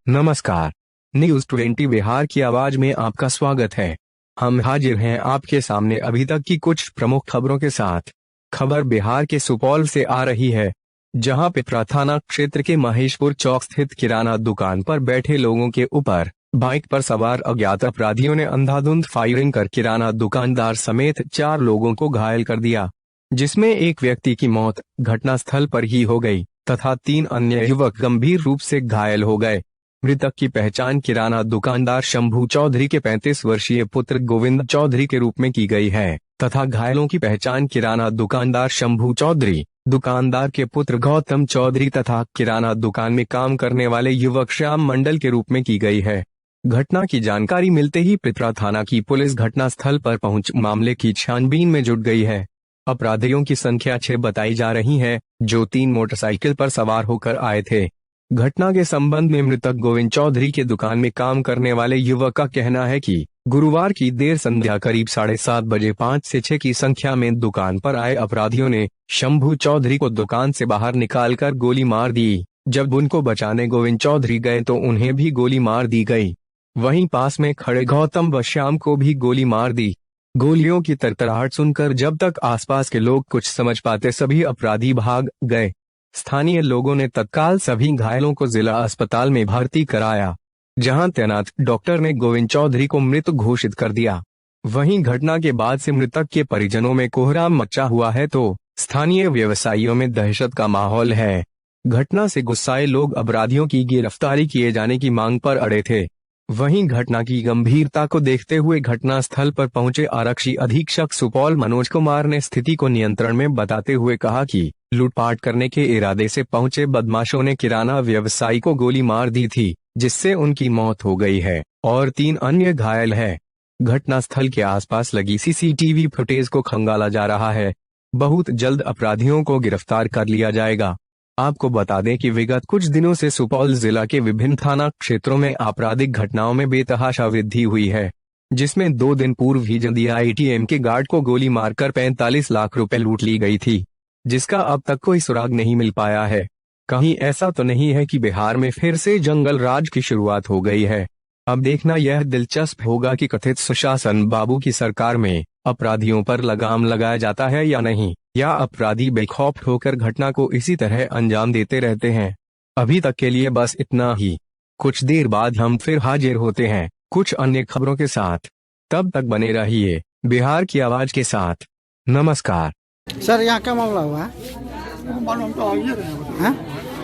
नमस्कार, न्यूज 20 बिहार की आवाज में आपका स्वागत है। हम हाजिर हैं आपके सामने अभी तक की कुछ प्रमुख खबरों के साथ। खबर बिहार के सुपौल से आ रही है, जहां पिपरा थाना क्षेत्र के महेशपुर चौक स्थित किराना दुकान पर बैठे लोगों के ऊपर बाइक पर सवार अज्ञात अपराधियों ने अंधाधुंध फायरिंग कर किराना दुकानदार समेत 4 लोगों को घायल कर दिया, जिसमें एक व्यक्ति की मौत घटनास्थल पर ही हो गई तथा 3 अन्य युवक गंभीर रूप से घायल हो गए। मृतक की पहचान किराना दुकानदार शंभू चौधरी के 35 वर्षीय पुत्र गोविंद चौधरी के रूप में की गई है तथा घायलों की पहचान किराना दुकानदार शंभू चौधरी, दुकानदार के पुत्र गौतम चौधरी तथा किराना दुकान में काम करने वाले युवक श्याम मंडल के रूप में की गई है। घटना की जानकारी मिलते ही पिपरा थाना की पुलिस घटनास्थल पर पहुंच मामले की छानबीन में जुट गई है। अपराधियों की संख्या 6 बताई जा रही है, जो 3 मोटरसाइकिल पर सवार होकर आए थे। घटना के संबंध में मृतक गोविंद चौधरी के दुकान में काम करने वाले युवक का कहना है कि गुरुवार की देर संध्या करीब 7:30 बजे 5 से 6 की संख्या में दुकान पर आए अपराधियों ने शंभू चौधरी को दुकान से बाहर निकालकर गोली मार दी। जब उनको बचाने गोविंद चौधरी गए तो उन्हें भी गोली मार दी गई। वहीं पास में खड़े गौतम व श्याम को भी गोली मार दी। गोलियों की तरतराहट सुनकर जब तक आसपास के लोग कुछ समझ पाते सभी अपराधी भाग गए। स्थानीय लोगों ने तत्काल सभी घायलों को जिला अस्पताल में भर्ती कराया, जहां तैनात डॉक्टर ने गोविंद चौधरी को मृत घोषित कर दिया। वहीं घटना के बाद से मृतक के परिजनों में कोहराम मचा हुआ है तो स्थानीय व्यवसायियों में दहशत का माहौल है। घटना से गुस्साए लोग अपराधियों की गिरफ्तारी किए जाने की मांग पर अड़े थे। वहीं घटना की गंभीरता को देखते हुए घटनास्थल पर पहुंचे आरक्षी अधीक्षक सुपौल मनोज कुमार ने स्थिति को नियंत्रण में बताते हुए कहा कि लूटपाट करने के इरादे से पहुंचे बदमाशों ने किराना व्यवसायी को गोली मार दी थी, जिससे उनकी मौत हो गई है और 3 अन्य घायल है। घटनास्थल के आसपास लगी सीसीटीवी फुटेज को खंगाला जा रहा है। बहुत जल्द अपराधियों को गिरफ्तार कर लिया जाएगा। आपको बता दें कि विगत कुछ दिनों से सुपौल जिला के विभिन्न थाना क्षेत्रों में आपराधिक घटनाओं में बेतहाशा वृद्धि हुई है, जिसमें 2 दिन पूर्व ही जदिया ATM के गार्ड को गोली मारकर 45 लाख रुपए लूट ली गई थी, जिसका अब तक कोई सुराग नहीं मिल पाया है। कहीं ऐसा तो नहीं है कि बिहार में फिर से जंगल राज की शुरुआत हो गई है। अब देखना यह दिलचस्प होगा कि कथित सुशासन बाबू की सरकार में अपराधियों पर लगाम लगाया जाता है या नहीं, या अपराधी बेखौफ होकर घटना को इसी तरह अंजाम देते रहते हैं। अभी तक के लिए बस इतना ही। कुछ देर बाद हम फिर हाजिर होते हैं कुछ अन्य खबरों के साथ। तब तक बने रहिए बिहार की आवाज के साथ। नमस्कार। सर, यहाँ क्या मामला हुआ है?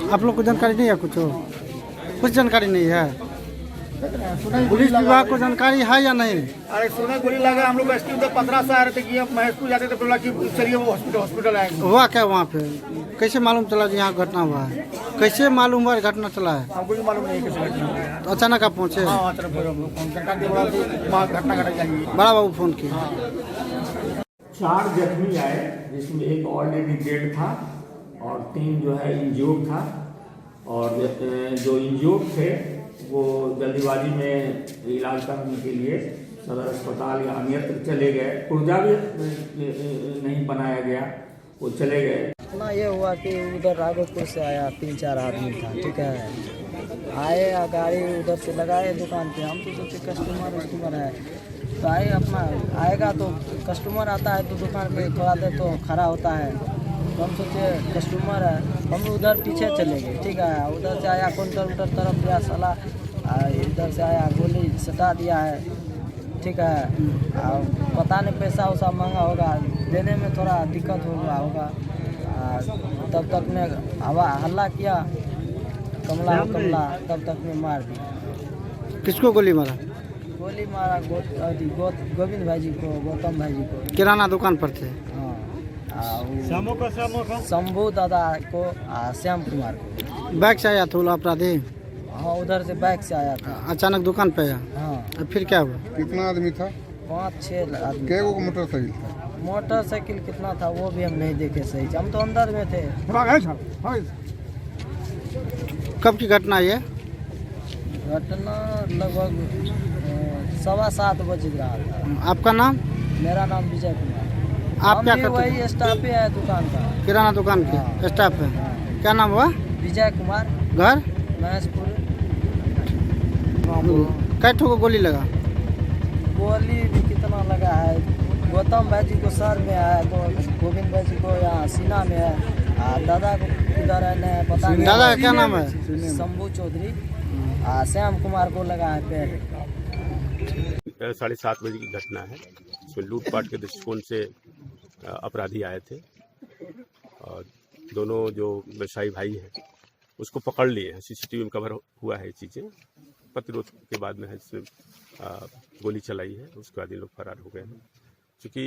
आप लोग को जानकारी नहीं है? कुछ जानकारी नहीं है? पुलिस विभाग को जानकारी है या नहीं? अरे सुना गोली लगा, हम लोग रेस्क्यू तो 15 से आ रहे थे कि महेशपुर जाते थे, बोला कि चलिए वो हॉस्पिटल आएंगे। हुआ क्या वहाँ पे? कैसे मालूम चला कि यहाँ घटना हुआ है? कैसे मालूम हुआ घटना चला है? हमको भी मालूम नहीं कैसे घटना हुआ है। तो अचानक आप पहुँचे? घटना घटा जाएगी। बड़ा बाबू फोन किए। 4 जख्मी आए, जिसमें एक ऑलरेडी डेड था और 3 जो है इंज्योर्ड था। और जो इंज्योर्ड थे वो जल्दीबाजी में इलाज करने के लिए सदर अस्पताल या अन्यत्र चले गए। पुर्जा भी नहीं बनाया गया, वो चले गए। ना ये हुआ कि उधर राघोपुर से आया 3-4 आदमी था, ठीक है। आए गाड़ी उधर से लगाए दुकान पे। हम तो सोचे कस्टमर है तो आए, अपना आएगा तो कस्टमर आता है तो दुकान पे थोड़ा देर तो खड़ा होता है। तो हम सोचे कस्टमर है, हम उधर पीछे चले गए, ठीक है। उधर से आया काउंटर तरफ गया साला, इधर से आया गोली सटा दिया है, ठीक है। पता नहीं पैसा वैसा महंगा होगा, देने में थोड़ा दिक्कत होगा। तब तक में हल्ला किया, कमला तब तक में मार दिया। किसको गोली मारा? गोली मारा गोविंद भाई जी को, गौतम भाई जी को। किराना दुकान पर थे? शंभू दादा को, श्याम कुमार को। बाइक से आया था अपराधी? हाँ, उधर से बाइक से आया था। अचानक दुकान पे आया? हाँ। फिर क्या हुआ? कितना आदमी था? 5-6 आदमी। क्या वो मोटरसाइकिल था? मोटरसाइकिल कितना था वो भी हम नहीं देखे सही, हम तो अंदर में थे। कब की घटना है? घटना लगभग 7:15 बज रहा था। आपका नाम? मेरा नाम विजय कुमार। आप हम क्या भी करते वही स्टाफ पे है दुकान का। हैं? किराना दुकान के स्टाफ है। क्या नाम हुआ? विजय कुमार, घर? महेशपुर। कै ठो को गोली लगा? गोली भी कितना लगा है? गौतम भाई जी को सर में है, गोविंद भाई जी को यहाँ सीना में है, दादा को किधर है नहीं पता नहीं। दादा का क्या नाम है? शंभू चौधरी। श्याम कुमार को लगा है पेट। 7:30 बजे की घटना है। इसमें लूटपाट के दृष्टिकोण से अपराधी आए थे और दोनों जो व्यवसायी भाई हैं उसको पकड़ लिए हैं। सीसीटीवी में कवर हुआ है चीज़ें। प्रतिरोध के बाद में है इसने गोली चलाई है, उसके बाद ये लोग फरार हो गए हैं। चूँकि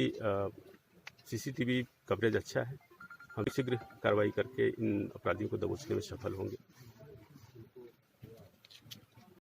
सीसीटीवी कवरेज अच्छा है, हम शीघ्र कार्रवाई करके इन अपराधियों को दबोचने में सफल होंगे।